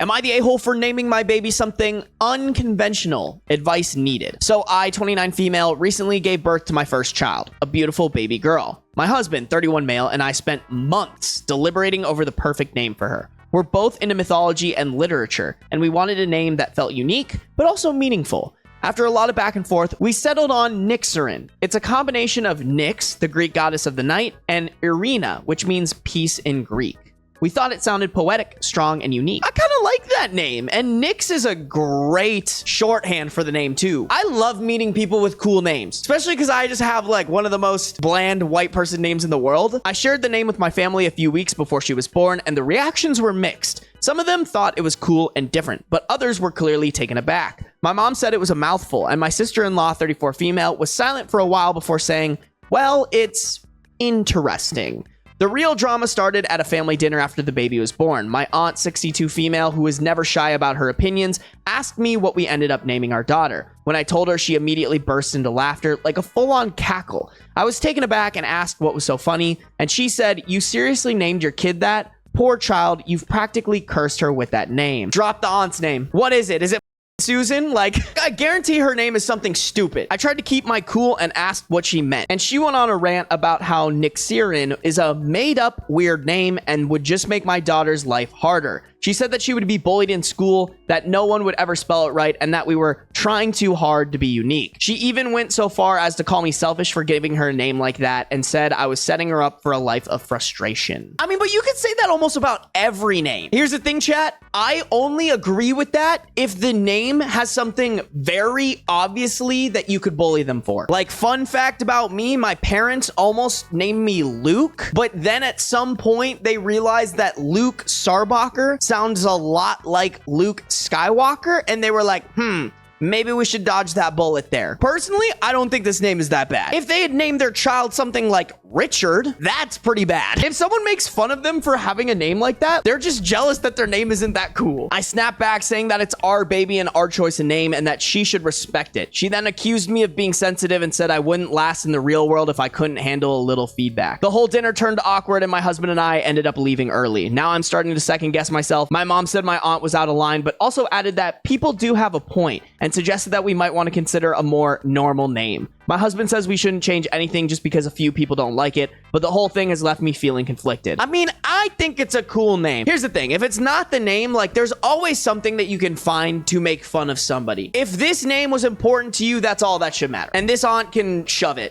Am I the a-hole for naming my baby something unconventional? Advice needed. So I, 29 female, recently gave birth to my first child, a beautiful baby girl. My husband, 31 male, and I spent months deliberating over the perfect name for her. We're both into mythology and literature, and we wanted a name that felt unique, but also meaningful. After a lot of back and forth, we settled on Nyxerin. It's a combination of Nyx, the Greek goddess of the night, and Irina, which means peace in Greek. We thought it sounded poetic, strong, and unique. I kind of like that name, and Nyx is a great shorthand for the name too. I love meeting people with cool names, especially because I just have like one of the most bland white person names in the world. I shared the name with my family a few weeks before she was born, and the reactions were mixed. Some of them thought it was cool and different, but others were clearly taken aback. My mom said it was a mouthful, and my sister-in-law, 34 female, was silent for a while before saying, well, it's interesting. The real drama started at a family dinner after the baby was born. My aunt, 62 female, who was never shy about her opinions, asked me what we ended up naming our daughter. When I told her, she immediately burst into laughter, like a full-on cackle. I was taken aback and asked what was so funny, and she said, "You seriously named your kid that? Poor child, you've practically cursed her with that name." Drop the aunt's name. What is it? Is it Susan? Like, I guarantee her name is something stupid. I tried to keep my cool and asked what she meant. And she went on a rant about how Nyxerin is a made-up weird name and would just make my daughter's life harder. She said that she would be bullied in school, that no one would ever spell it right, and that we were trying too hard to be unique. She even went so far as to call me selfish for giving her a name like that and said I was setting her up for a life of frustration. I mean, but you could say that almost about every name. Here's the thing, chat. I only agree with that if the name has something very obviously that you could bully them for. Like, fun fact about me, my parents almost named me Luke, but then at some point they realized that Luke Sarbacher sounds a lot like Luke Skywalker, and they were like, maybe we should dodge that bullet there. Personally, I don't think this name is that bad. If they had named their child something like Richard, that's pretty bad. If someone makes fun of them for having a name like that, they're just jealous that their name isn't that cool. I snapped back saying that it's our baby and our choice of name and that she should respect it. She then accused me of being sensitive and said I wouldn't last in the real world if I couldn't handle a little feedback. The whole dinner turned awkward and my husband and I ended up leaving early. Now I'm starting to second guess myself. My mom said my aunt was out of line, but also added that people do have a point and suggested that we might want to consider a more normal name. My husband says we shouldn't change anything just because a few people don't like it, but the whole thing has left me feeling conflicted. I mean, I think it's a cool name. Here's the thing. If it's not the name, like, there's always something that you can find to make fun of somebody. If this name was important to you, that's all that should matter. And this aunt can shove it.